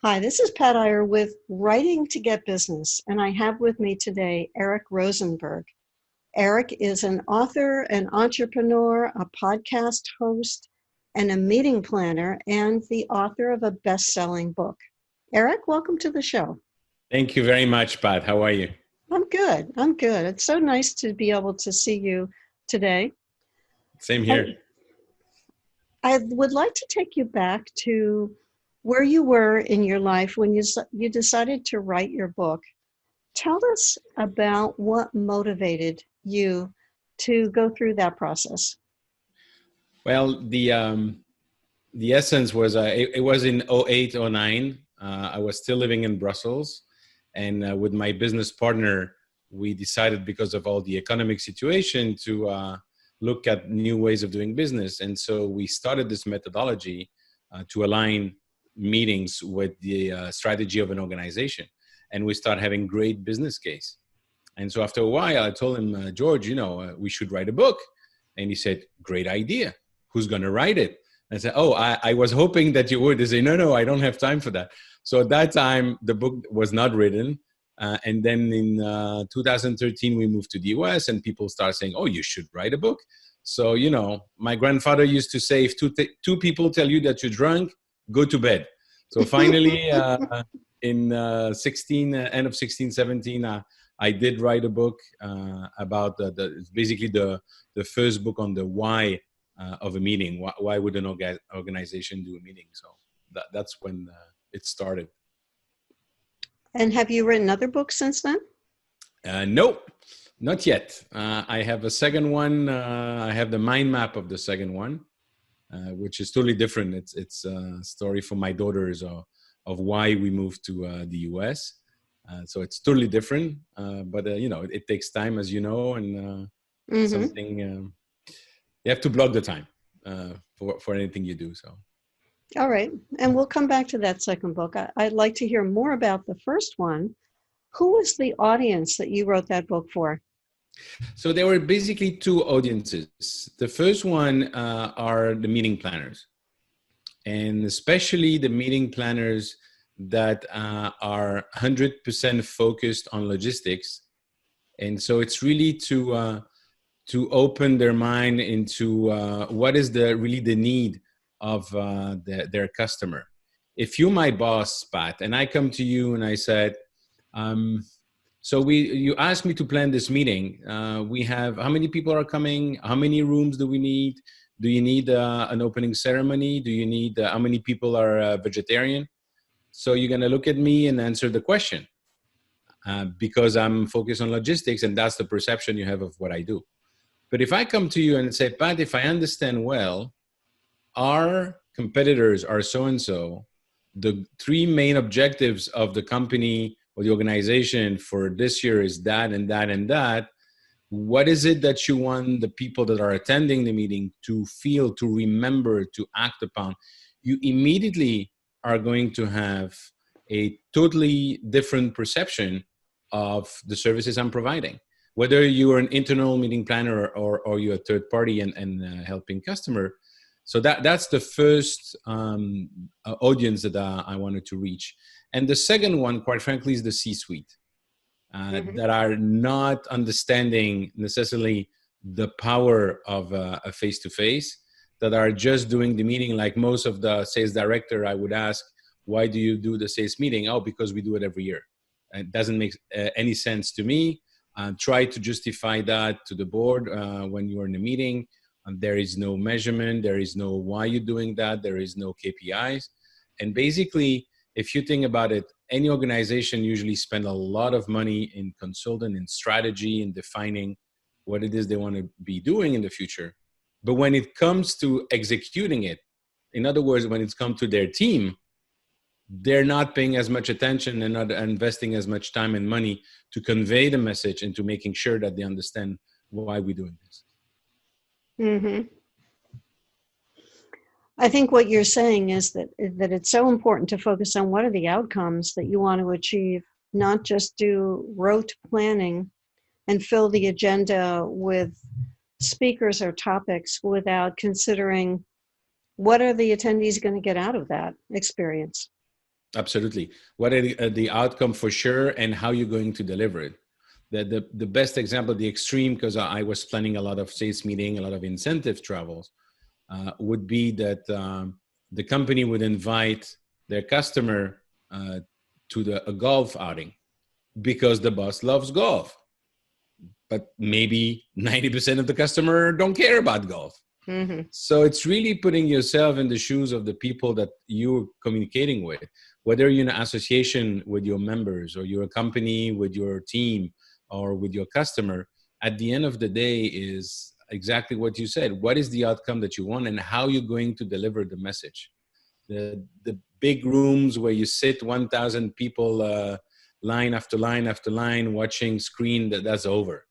Hi, this is Pat Iyer with Writing to Get Business, and I have with me today Eric Rozenberg. Eric is an author, an entrepreneur, a podcast host, and a meeting planner, and the author of a best-selling book. Eric, welcome to the show. Thank you very much, Pat. How are you? I'm good. It's so nice to be able to see you today. Same here. I would like to take you back to where you were in your life when you decided to write your book. Tell us about what motivated you to go through that process. Well, the essence was it was in 08, 09. I was still living in Brussels, and with my business partner, we decided, because of all the economic situation, to look at new ways of doing business. And so we started this methodology to align meetings with the strategy of an organization, and we start having great business case. And so after a while I told him, George, we should write a book. And he said, great idea, who's going to write it? And I said, I was hoping that you would. He said, no, I don't have time for that. So at that time the book was not written, and then in 2013 we moved to the US, and people started saying, you should write a book. So my grandfather used to say, if two people tell you that you're drunk, go to bed. So finally, in end of 16, 17, I did write a book about basically the first book on the why of a meeting. Why would an organization do a meeting? So that's when it started. And have you written other books since then? Nope, not yet. I have a second one. I have the mind map of the second one. Which is totally different. It's a story for my daughters of why we moved to the US. So it's totally different, but it takes time, as you know, and something you have to block the time for anything you do. So, all right, and we'll come back to that second book. I'd like to hear more about the first one. Who was the audience that you wrote that book for? So there were basically two audiences. The first one are the meeting planners, and especially the meeting planners that are 100% focused on logistics. And so it's really to open their mind into what is really the need of their customer. If you're my boss, Pat, and I come to you and I said, so you asked me to plan this meeting. We have, how many people are coming? How many rooms do we need? Do you need an opening ceremony? Do you need, how many people are vegetarian? So you're going to look at me and answer the question because I'm focused on logistics, and that's the perception you have of what I do. But if I come to you and say, Pat, if I understand well, our competitors are so-and-so, the three main objectives of the company or the organization for this year is that and that and that. What is it that you want the people that are attending the meeting to feel, to remember, to act upon? You immediately are going to have a totally different perception of the services I'm providing. Whether you're an internal meeting planner or you're a third party and helping customer. So that's the first audience that I wanted to reach. And the second one, quite frankly, is the C-suite that are not understanding necessarily the power of a face-to-face, that are just doing the meeting like most of the sales director. I would ask, why do you do the sales meeting? Because we do it every year. It doesn't make any sense to me. Try to justify that to the board when you're in a meeting. There is no measurement. There is no why you're doing that. There is no KPIs. And basically, if you think about it, any organization usually spend a lot of money in consulting and strategy and defining what it is they want to be doing in the future. But when it comes to executing it, in other words, when it's come to their team, they're not paying as much attention and not investing as much time and money to convey the message and to making sure that they understand why we're doing this. Mm-hmm. I think what you're saying is that it's so important to focus on what are the outcomes that you want to achieve, not just do rote planning and fill the agenda with speakers or topics without considering what are the attendees going to get out of that experience. Absolutely. What are the outcome for sure, and how you're going to deliver it. The best example, the extreme, because I was planning a lot of sales meeting, a lot of incentive travels, would be that the company would invite their customer to a golf outing because the boss loves golf. But maybe 90% of the customer don't care about golf. Mm-hmm. So it's really putting yourself in the shoes of the people that you're communicating with, whether you're in an association with your members, or you're a company with your team, or with your customer. At the end of the day is exactly what you said. What is the outcome that you want, and how you're going to deliver the message? The big rooms where you sit 1,000 people line after line after line watching screen, that's over.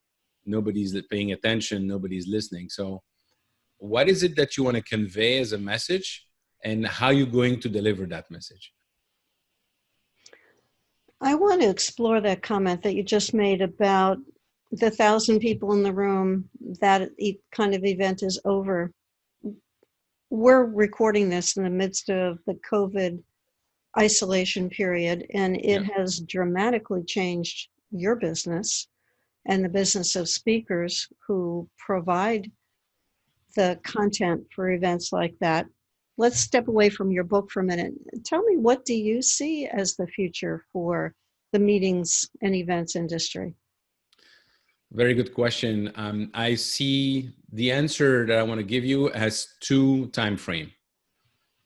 Nobody's paying attention. Nobody's listening. So what is it that you want to convey as a message, and how you're going to deliver that message? I want to explore that comment that you just made about the 1,000 people in the room, that kind of event is over. We're recording this in the midst of the COVID isolation period, and it has dramatically changed your business and the business of speakers who provide the content for events like that. Let's step away from your book for a minute. Tell me, what do you see as the future for the meetings and events industry? Very good question. I see the answer that I want to give you has two time frame.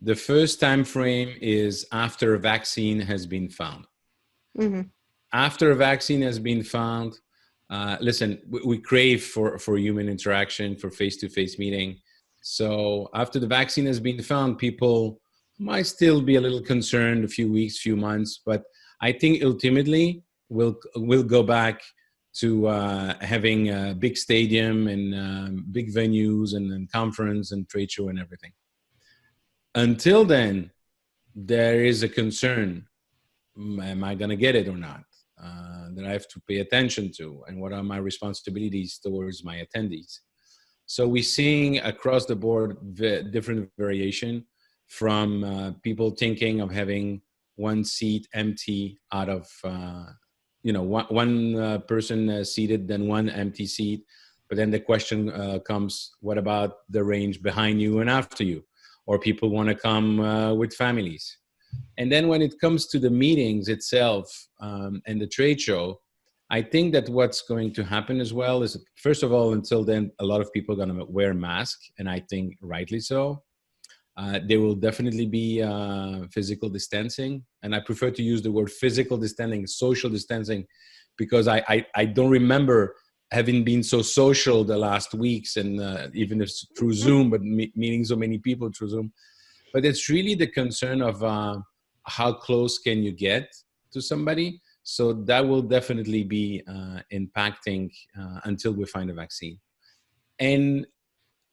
The first time frame is after a vaccine has been found. Mm-hmm. After a vaccine has been found, listen, we crave for human interaction, for face-to-face meeting. So after the vaccine has been found, people might still be a little concerned a few weeks, few months, but I think ultimately we'll go back to having a big stadium and big venues and conference and trade show and everything. Until then, there is a concern. Am I going to get it or not? That I have to pay attention to, and what are my responsibilities towards my attendees? So we're seeing across the board different variation from people thinking of having one seat empty out of, one person seated, then one empty seat. But then the question comes, what about the range behind you and after you? Or people want to come with families. And then when it comes to the meetings itself and the trade show, I think that what's going to happen as well is, first of all, until then, a lot of people are going to wear masks, and I think rightly so. There will definitely be physical distancing, and I prefer to use the word physical distancing, social distancing, because I don't remember having been so social the last weeks, and even if through Zoom, but meeting so many people through Zoom. But it's really the concern of how close can you get to somebody. So that will definitely be impacting until we find a vaccine. And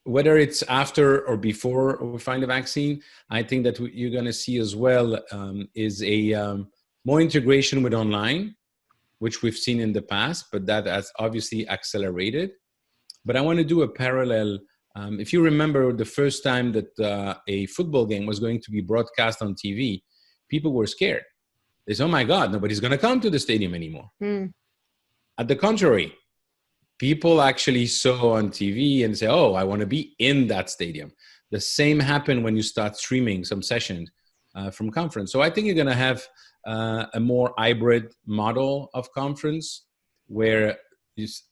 whether it's after or before we find a vaccine, I think that you're going to see as well is a more integration with online, which we've seen in the past, but that has obviously accelerated. But I want to do a parallel. If you remember the first time that a football game was going to be broadcast on TV, people were scared. They said, oh my God, nobody's going to come to the stadium anymore. At the contrary, people actually saw on TV and say, oh, I want to be in that stadium. The same happened when you start streaming some sessions from conference. So I think you're going to have a more hybrid model of conference where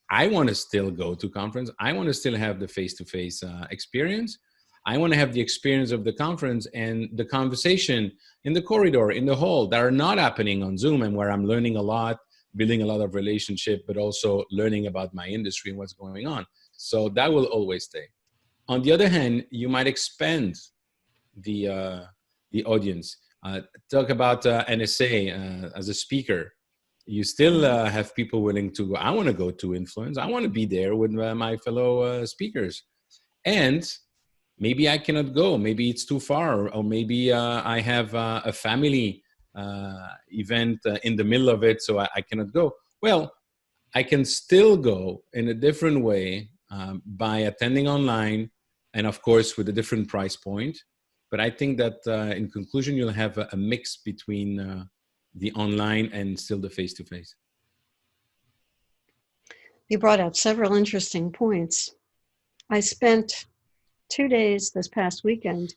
I want to still go to conference. I want to still have the face-to-face experience. I want to have the experience of the conference and the conversation in the corridor, in the hall, that are not happening on Zoom, and where I'm learning a lot, building a lot of relationship, but also learning about my industry and what's going on. So that will always stay. On the other hand, you might expand the audience. Talk about NSA as a speaker. You still have people willing to go. I want to go to Influence. I want to be there with my fellow speakers. And maybe I cannot go. Maybe it's too far. Or maybe I have a family event in the middle of it, so I cannot go. Well, I can still go in a different way by attending online, and of course with a different price point. But I think that in conclusion, you'll have a mix between the online and still the face-to-face. You brought out several interesting points. I spent 2 days this past weekend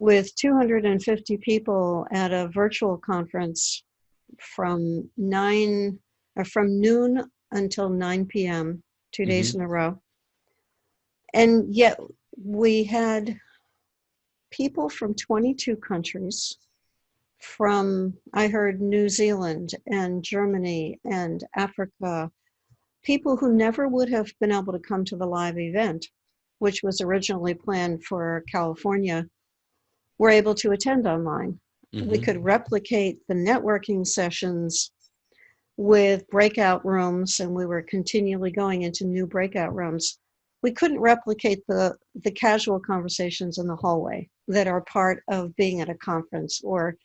with 250 people at a virtual conference from noon until 9 p.m., 2 days in a row. And yet we had people from 22 countries, from, I heard, New Zealand and Germany and Africa, people who never would have been able to come to the live event, which was originally planned for California, were able to attend online. We could replicate the networking sessions with breakout rooms, and we were continually going into new breakout rooms. We couldn't replicate the casual conversations in the hallway that are part of being at a conference, or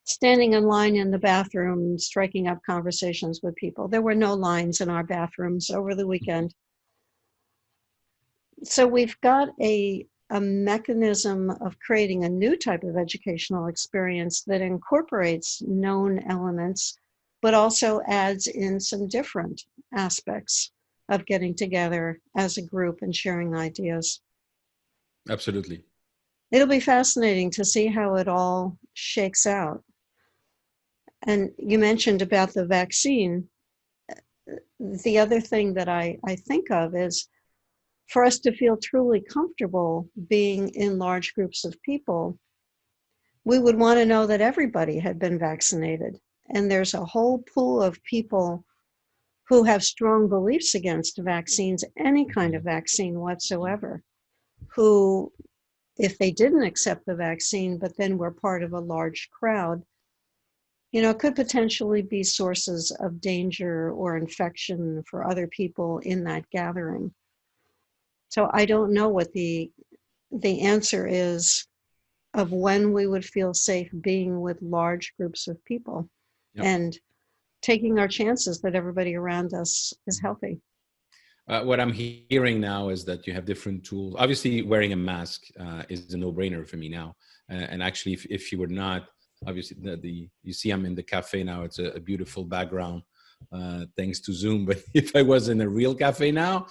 standing in line in the bathroom, striking up conversations with people. There were no lines in our bathrooms over the weekend. So we've got a mechanism of creating a new type of educational experience that incorporates known elements, but also adds in some different aspects of getting together as a group and sharing ideas. Absolutely. It'll be fascinating to see how it all shakes out. And you mentioned about the vaccine. The other thing that I think of is, for us to feel truly comfortable being in large groups of people, we would want to know that everybody had been vaccinated. And there's a whole pool of people who have strong beliefs against vaccines, any kind of vaccine whatsoever, who, if they didn't accept the vaccine, but then were part of a large crowd, could potentially be sources of danger or infection for other people in that gathering. So I don't know what the answer is of when we would feel safe being with large groups of people. Yep. And taking our chances that everybody around us is healthy. What I'm hearing now is that you have different tools. Obviously, wearing a mask is a no-brainer for me now. And actually, if you were not, obviously, you see I'm in the cafe now. It's a beautiful background. Thanks to Zoom. But if I was in a real cafe now,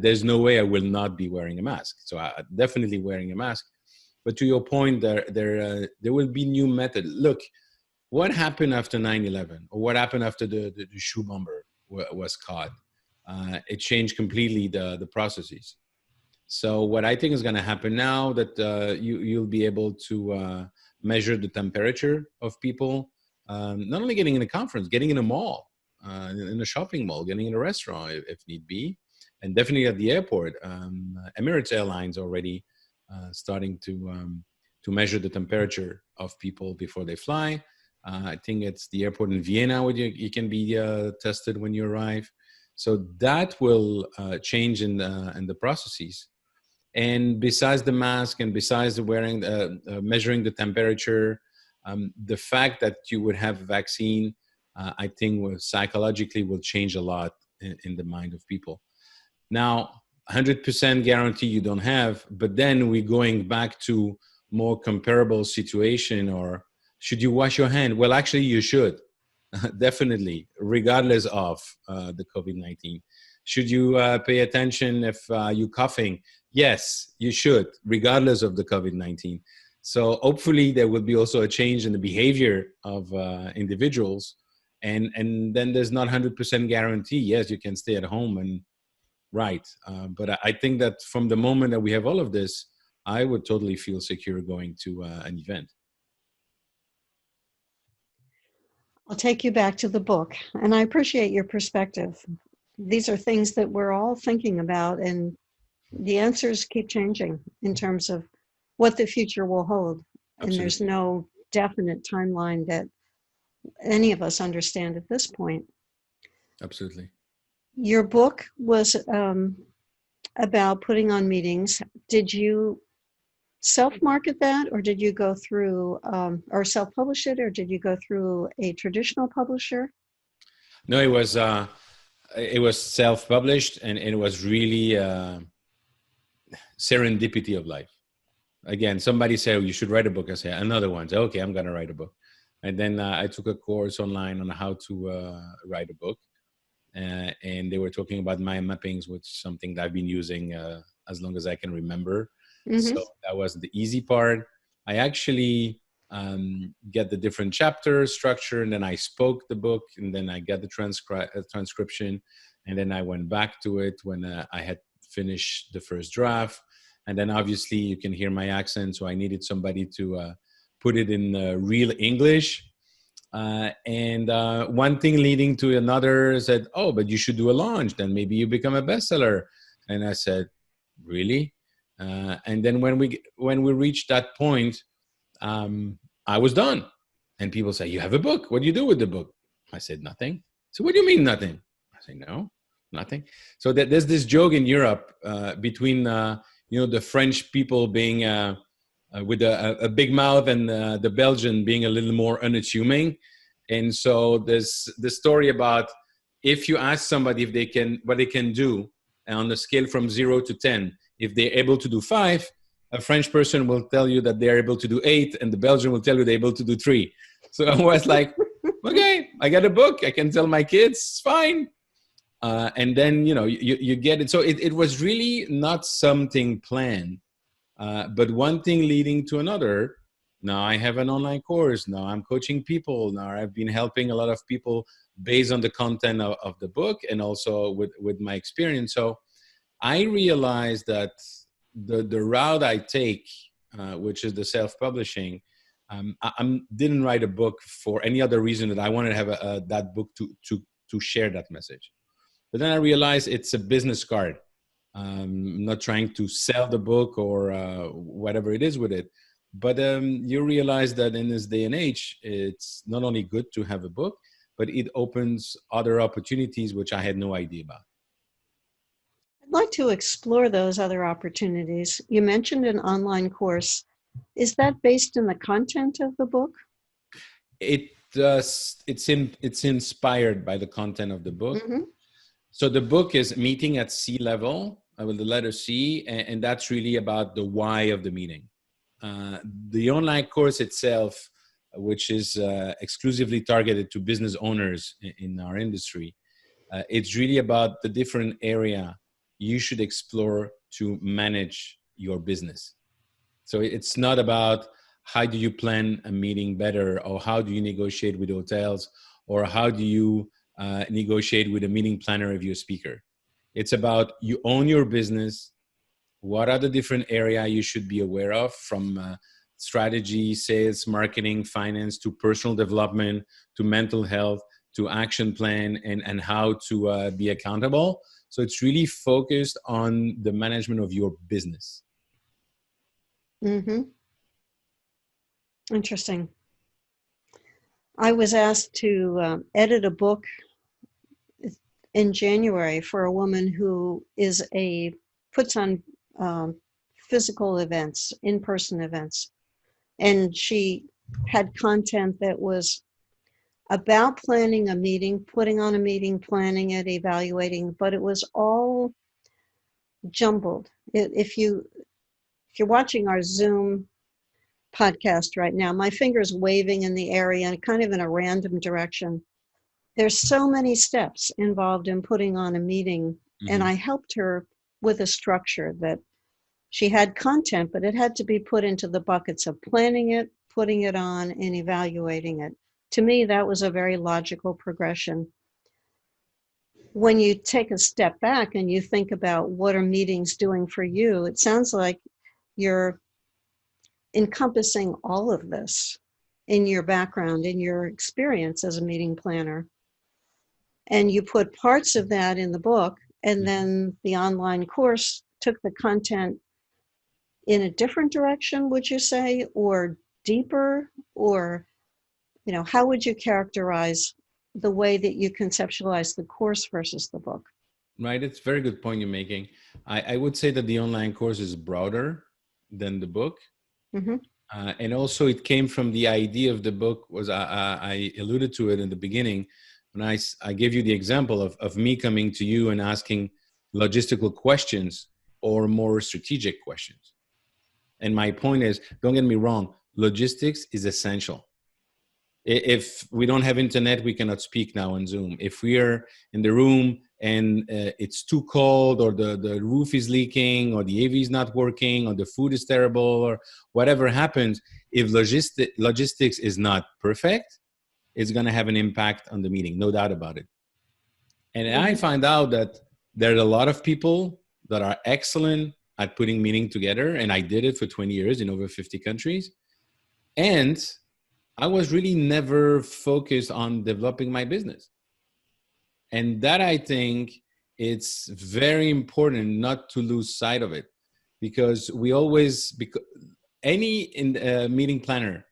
there's no way I will not be wearing a mask. So definitely wearing a mask. But to your point, there will be new method. Look, what happened after 9/11, or what happened after the shoe bomber was caught? It changed completely the processes. So what I think is going to happen now, that you'll be able to measure the temperature of people, not only getting in a conference, getting in a mall. In a shopping mall, getting in a restaurant if need be, and definitely at the airport. Emirates Airlines already starting to measure the temperature of people before they fly. I think it's the airport in Vienna where you can be tested when you arrive. So that will change in the processes. And besides the mask and besides the wearing, measuring the temperature, the fact that you would have a vaccine, I think psychologically will change a lot in the mind of people. Now, 100% guarantee you don't have, but then we're going back to more comparable situation. Or should you wash your hand? Well, actually you should, definitely, regardless of the COVID-19. Should you pay attention if you're coughing? Yes, you should, regardless of the COVID-19. So hopefully there will be also a change in the behavior of individuals. And then there's not 100% guarantee. Yes, you can stay at home and right. But I think that from the moment that we have all of this, I would totally feel secure going to an event. I'll take you back to the book, and I appreciate your perspective. These are things that we're all thinking about, and the answers keep changing in terms of what the future will hold. Absolutely. And there's no definite timeline that any of us understand at this point. Absolutely. Your book was about putting on meetings. Did you self-market that, or did you go through, or self-publish it, or did you go through a traditional publisher? No, it was self-published, and it was really serendipity of life. again, somebody said, oh, you should write a book. I say, another one. So, okay, I'm going to write a book. And then I took a course online on how to write a book. And they were talking about mind mappings, which is something that I've been using as long as I can remember. Mm-hmm. So that was the easy part. I actually get the different chapter structure, and then I spoke the book, and then I got the transcription, and then I went back to it when I had finished the first draft. And then obviously you can hear my accent, so I needed somebody to put it in real English. And one thing leading to another said, oh, but you should do a launch, then maybe you become a bestseller. And I said, really? And then when we reached that point, I was done. And people say, you have a book. What do you do with the book? I said, nothing. So what do you mean nothing? I say, no, nothing. So there's this joke in Europe between, the French people being with a big mouth and the Belgian being a little more unassuming. And so there's the story about if you ask somebody if they can, what they can do on a scale from 0 to 10, if they're able to do 5, a French person will tell you that they're able to do 8, and the Belgian will tell you they're able to do 3. So I was like, okay, I got a book. I can tell my kids, it's fine. And then, you get it. So it was really not something planned, but one thing leading to another. Now I have an online course. Now I'm coaching people. Now I've been helping a lot of people based on the content of the book and also with my experience. So I realized that the route I take, which is the self-publishing, I didn't write a book for any other reason that I wanted to have that book to share that message. But then I realized it's a business card. I'm not trying to sell the book or whatever it is with it. But you realize that in this day and age, it's not only good to have a book, but it opens other opportunities, which I had no idea about. I'd like to explore those other opportunities. You mentioned an online course. Is that based in the content of the book? It's inspired by the content of the book. Mm-hmm. So the book is Meeting at Sea Level with the letter C, and that's really about the why of the meeting. The online course itself, which is exclusively targeted to business owners in our industry, it's really about the different area you should explore to manage your business. So it's not about how do you plan a meeting better, or how do you negotiate with hotels, or how do you negotiate with a meeting planner if you're a speaker. It's about you own your business. What are the different areas you should be aware of, from strategy, sales, marketing, finance, to personal development, to mental health, to action plan, and how to be accountable. So it's really focused on the management of your business. Mm-hmm. Interesting. I was asked to edit a book in January for a woman who puts on physical events, in-person events. And she had content that was about planning a meeting, putting on a meeting, planning it, evaluating, but it was all jumbled. If you're watching our Zoom podcast right now, my finger's waving in the area and kind of in a random direction. There's so many steps involved in putting on a meeting, mm-hmm. and I helped her with a structure that she had content, but it had to be put into the buckets of planning it, putting it on, and evaluating it. To me, that was a very logical progression. When you take a step back and you think about what are meetings doing for you, it sounds like you're encompassing all of this in your background, in your experience as a meeting planner. And you put parts of that in the book, and then the online course took the content in a different direction, would you say, or deeper, or, how would you characterize the way that you conceptualize the course versus the book? Right. It's a very good point you're making. I would say that the online course is broader than the book. Mm-hmm. And also it came from the idea of the book was, I alluded to it in the beginning, when I gave you the example of me coming to you and asking logistical questions or more strategic questions. And my point is, don't get me wrong, logistics is essential. If we don't have internet, we cannot speak now on Zoom. If we are in the room and it's too cold, or the roof is leaking, or the AV is not working, or the food is terrible, or whatever happens, if logistics is not perfect, it's going to have an impact on the meeting, no doubt about it. And I find out that there are a lot of people that are excellent at putting meeting together, and I did it for 20 years in over 50 countries. And I was really never focused on developing my business. And that, I think, it's very important not to lose sight of it, because we always, any meeting planner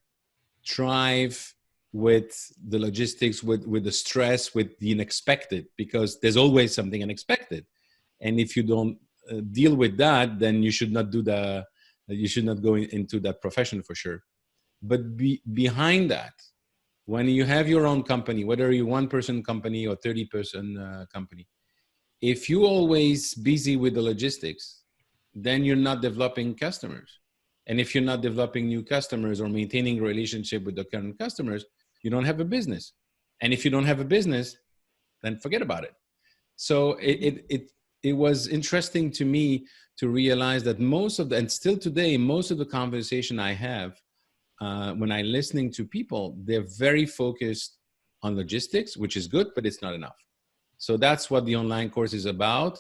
thrive with the logistics, with the stress, with the unexpected, because there's always something unexpected. And if you don't deal with that, then you should not you should not go into that profession for sure. But behind that, when you have your own company, whether you're 1-person company or 30-person company, if you're always busy with the logistics, then you're not developing customers. And if you're not developing new customers or maintaining a relationship with the current customers, you don't have a business. And if you don't have a business, then forget about it. So it was interesting to me to realize that and still today, most of the conversation I have, when I'm listening to people, they're very focused on logistics, which is good, but it's not enough. So that's what the online course is about.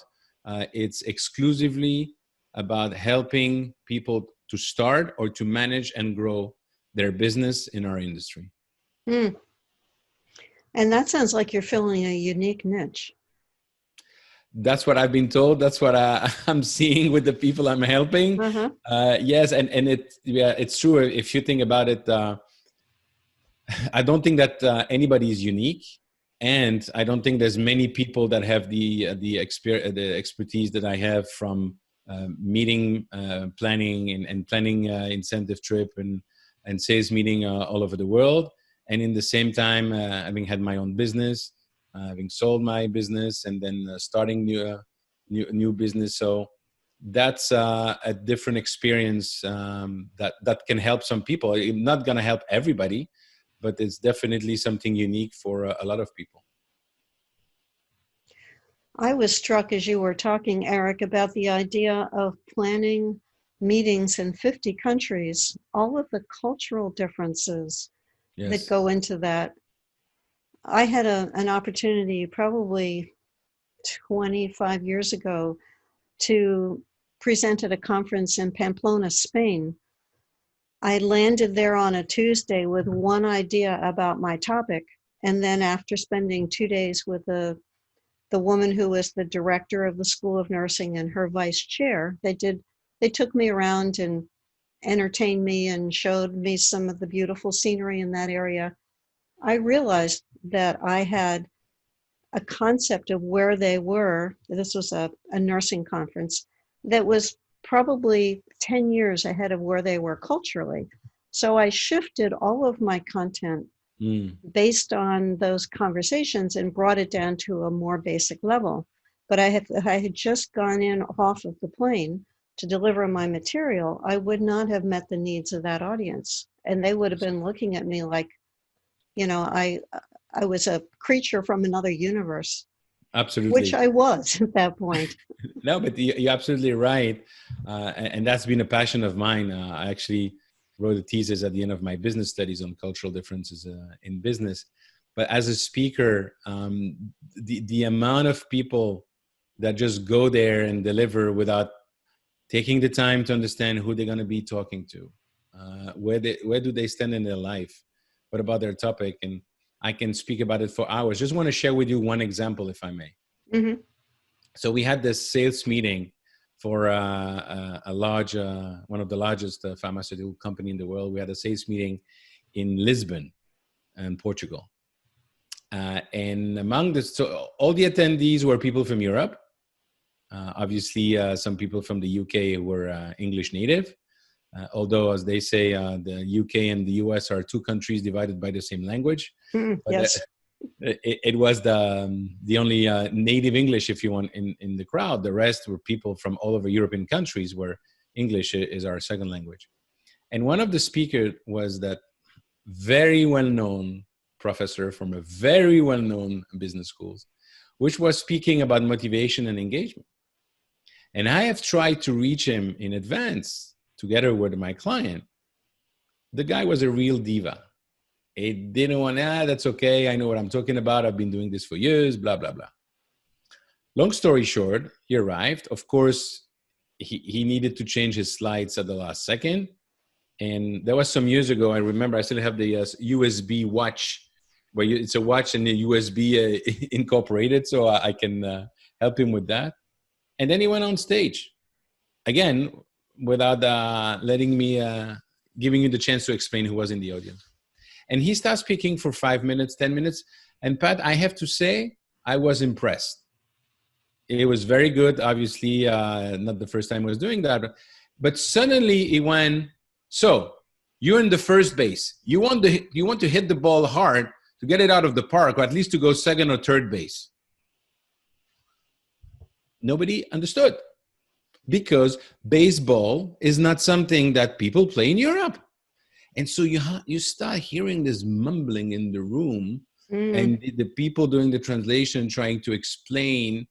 It's exclusively about helping people to start or to manage and grow their business in our industry. And that sounds like you're filling a unique niche. That's what I've been told. That's what I'm seeing with the people I'm helping. Yes, and it's true. If you think about it, I don't think that anybody is unique, and I don't think there's many people that have the expertise that I have from meeting planning and planning incentive trip and sales meeting all over the world, and in the same time having had my own business, having sold my business, and then starting new business. So that's a different experience that can help some people. It's not going to help everybody, but it's definitely something unique for a lot of people. I was struck as you were talking, Eric, about the idea of planning meetings in 50 countries, all of the cultural differences that go into that. I had an opportunity probably 25 years ago to present at a conference in Pamplona, Spain. I landed there on a Tuesday with one idea about my topic. And then after spending 2 days with the woman who was the director of the School of Nursing and her vice chair, they took me around and entertained me and showed me some of the beautiful scenery in that area. I realized that I had a concept of where they were. This was a nursing conference that was probably 10 years ahead of where they were culturally. So I shifted all of my content based on those conversations and brought it down to a more basic level. But I had just gone in off of the plane to deliver my material. I would not have met the needs of that audience. And they would have been looking at me like, I was a creature from another universe. Absolutely. Which I was at that point. No, but you're absolutely right. And that's been a passion of mine. I actually wrote a thesis at the end of my business studies on cultural differences in business. But as a speaker, the amount of people that just go there and deliver without taking the time to understand who they're going to be talking to, where do they stand in their life, what about their topic, and I can speak about it for hours. Just want to share with you one example, if I may. Mm-hmm. So we had this sales meeting for a large, one of the largest pharmaceutical company in the world. We had a sales meeting in Lisbon, in Portugal. And among so all the attendees were people from Europe. Obviously, some people from the UK were English native. Although, as they say, the UK and the US are two countries divided by the same language. Yes. It was the only native English, if you want, in the crowd. The rest were people from all over European countries where English is our second language. And one of the speakers was that very well-known professor from a very well-known business schools, which was speaking about motivation and engagement. And I have tried to reach him in advance together with my client. The guy was a real diva. He didn't want, that's okay. I know what I'm talking about. I've been doing this for years, blah, blah, blah. Long story short, he arrived. Of course, he needed to change his slides at the last second. And that was some years ago. I remember I still have the USB watch, where it's a watch and the USB incorporated, so I can help him with that. And then he went on stage, again, without letting me, giving you the chance to explain who was in the audience. And he starts speaking for 5 minutes, 10 minutes. And Pat, I have to say, I was impressed. It was very good. Obviously, not the first time I was doing that. But suddenly he went, so you're in the first base. You want to hit the ball hard to get it out of the park, or at least to go second or third base. Nobody understood, because baseball is not something that people play in Europe. And so you start hearing this mumbling in the room, and the people doing the translation trying to explain,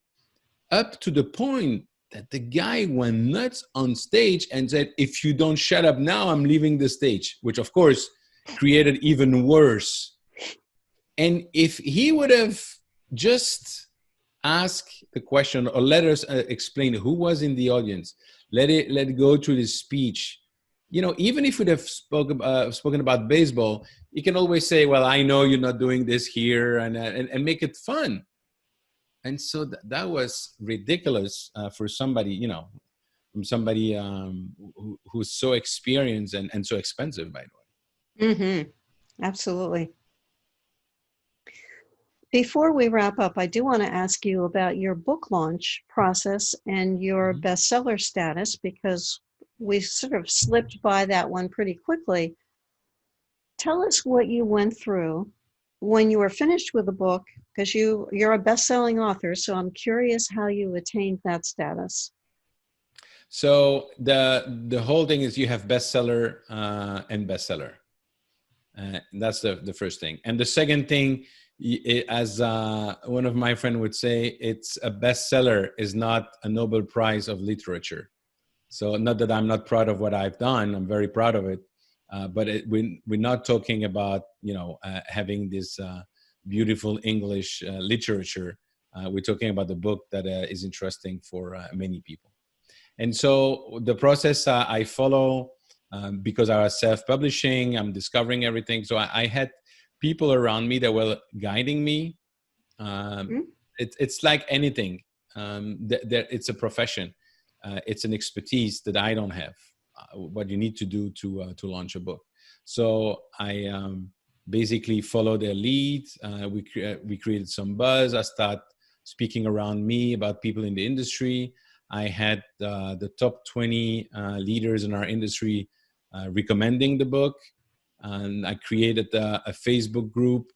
up to the point that the guy went nuts on stage and said, if you don't shut up now, I'm leaving the stage, which of course created even worse. And if he would have just asked the question, or let us explain who was in the audience, let it go through the speech. Even if we'd have spoken about baseball, you can always say, well, I know you're not doing this here, and make it fun. And so that was ridiculous for somebody, from somebody who's so experienced and so expensive, by the way. Mm-hmm. Absolutely. Before we wrap up, I do want to ask you about your book launch process and your bestseller status, because we sort of slipped by that one pretty quickly. Tell us what you went through when you were finished with the book, because you're a best-selling author, so I'm curious how you attained that status. So the whole thing is you have bestseller and bestseller. That's the first thing. And the second thing, as one of my friends would say, it's a bestseller is not a Nobel Prize of literature. So not that I'm not proud of what I've done, I'm very proud of it. But we're not talking about, having this beautiful English literature. We're talking about the book that is interesting for many people. And so the process I follow, because I was self-publishing, I'm discovering everything. So I had people around me that were guiding me. It's like anything. It's a profession. It's an expertise that I don't have. What you need to do to launch a book. So I basically follow their lead. We created some buzz. I start speaking around me about people in the industry. I had the top 20 leaders in our industry recommending the book. And I created a Facebook group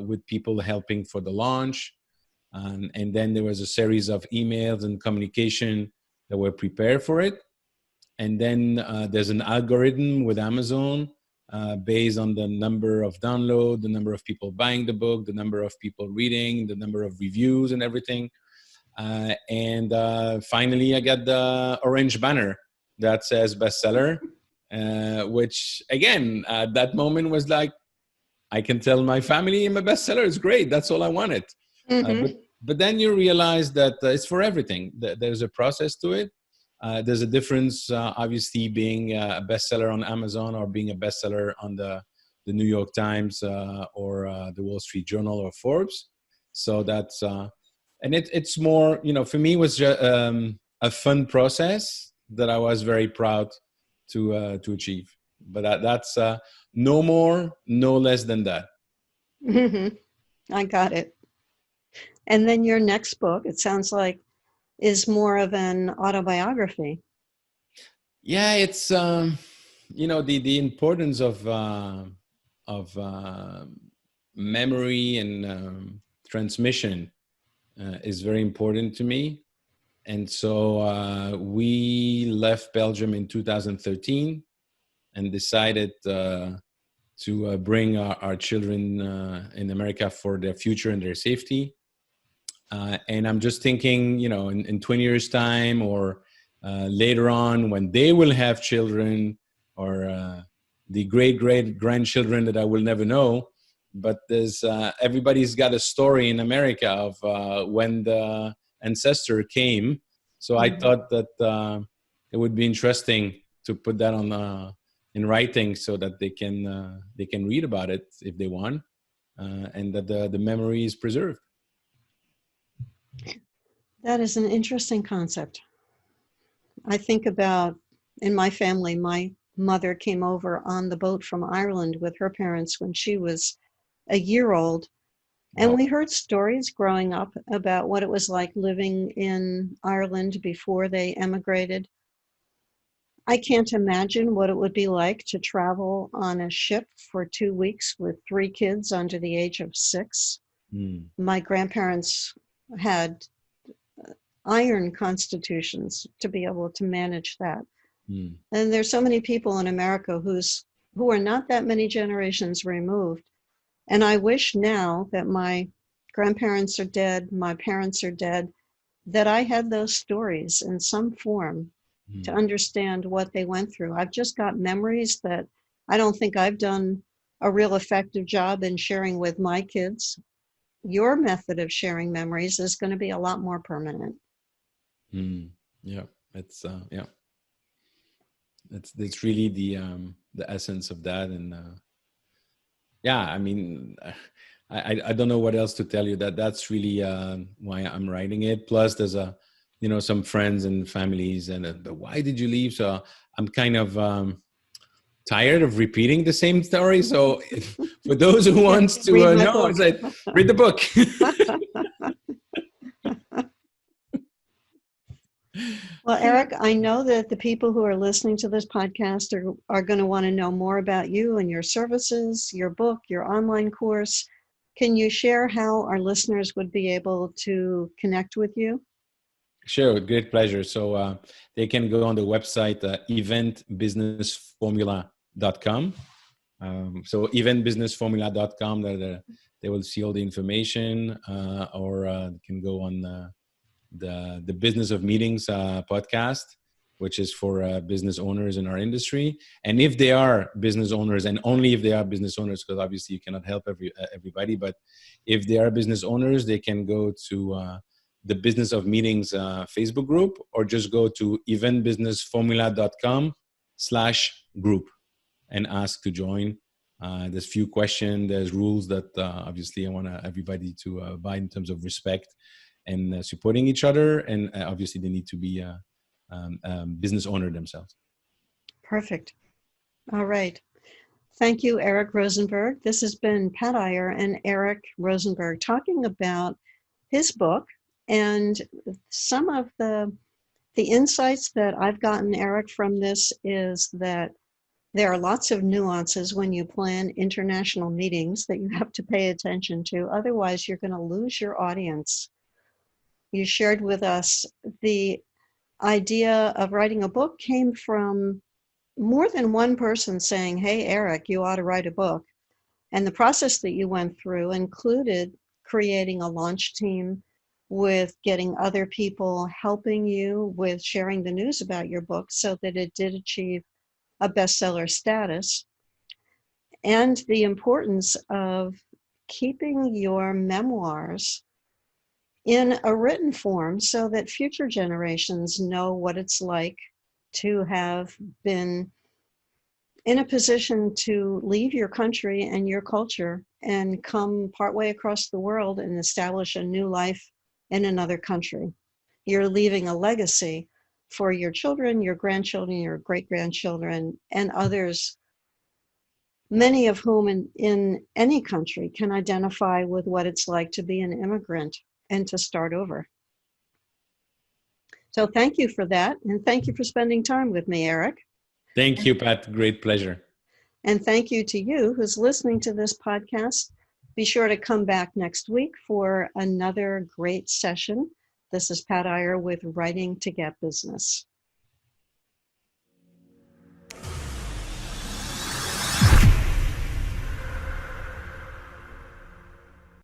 with people helping for the launch. And then there was a series of emails and communication that were prepared for it. And then there's an algorithm with Amazon based on the number of downloads, the number of people buying the book, the number of people reading, the number of reviews and everything. And finally, I got the orange banner that says bestseller, which again, at that moment was like, I can tell my family I'm a bestseller. It's great. That's all I wanted. But then you realize that it's for everything. There's a process to it. There's a difference, obviously, being a bestseller on Amazon or being a bestseller on the New York Times or the Wall Street Journal or Forbes. So that's, and it's more, for me, it was just, a fun process that I was very proud to achieve. But that's no more, no less than that. I got it. And then your next book, it sounds like, is more of an autobiography. Yeah, it's the importance of memory and transmission is very important to me. And so we left Belgium in 2013 and decided to bring our children in America for their future and their safety. And I'm just thinking, in 20 years' time or later on when they will have children or the great grandchildren that I will never know. But there's everybody's got a story in America of when the ancestor came. So I thought that it would be interesting to put that on in writing so that they can read about it if they want, and that the memory is preserved. That is an interesting concept. I think about, in my family, my mother came over on the boat from Ireland with her parents when she was a year old. And Wow. we heard stories growing up about what it was like living in Ireland before they emigrated. I can't imagine what it would be like to travel on a ship for 2 weeks with 3 kids under the age of 6. Mm. My grandparents had iron constitutions to be able to manage that. Mm. And there's so many people in America who are not that many generations removed. And I wish now that my grandparents are dead, my parents are dead, that I had those stories in some form to understand what they went through. I've just got memories that I don't think I've done a real effective job in sharing with my kids. Your method of sharing memories is going to be a lot more permanent. Mm. Yeah, it's yeah, that's really the essence of that. And yeah, I mean, I don't know what else to tell you. That's really why I'm writing it. Plus, there's some friends and families, and but why did you leave? So I'm kind of tired of repeating the same story. So for those who wants to Read my know, book. it's like read the book. Well, Eric, I know that the people who are listening to this podcast are going to want to know more about you and your services, your book, your online course. Can you share how our listeners would be able to connect with you? Sure, with great pleasure. So they can go on the website eventbusinessformula.com. So eventbusinessformula.com, they will see all the information, or they can go on the Business of Meetings podcast, which is for business owners in our industry. And if they are business owners, and only if they are business owners, because obviously you cannot help everybody, but if they are business owners, they can go to the Business of Meetings Facebook group, or just go to eventbusinessformula.com/group and ask to join. There's few questions, there's rules that obviously I want everybody to abide in terms of respect and supporting each other. And obviously they need to be business owner themselves. Perfect. All right. Thank you, Eric Rozenberg. This has been Pat Iyer and Eric Rozenberg talking about his book. And some of the insights that I've gotten, Eric, from this is that there are lots of nuances when you plan international meetings that you have to pay attention to. Otherwise, you're going to lose your audience. You shared with us the idea of writing a book came from more than one person saying, hey, Eric, you ought to write a book. And the process that you went through included creating a launch team, with getting other people helping you with sharing the news about your book so that it did achieve a bestseller status, and the importance of keeping your memoirs in a written form so that future generations know what it's like to have been in a position to leave your country and your culture and come partway across the world and establish a new life in another country. You're leaving a legacy for your children, your grandchildren, your great-grandchildren, and others, many of whom in any country can identify with what it's like to be an immigrant and to start over. So thank you for that, and thank you for spending time with me, Eric. Thank you, Pat. Great pleasure. And thank you to you who's listening to this podcast. Be sure to come back next week for another great session This is Pat Iyer with Writing to Get Business.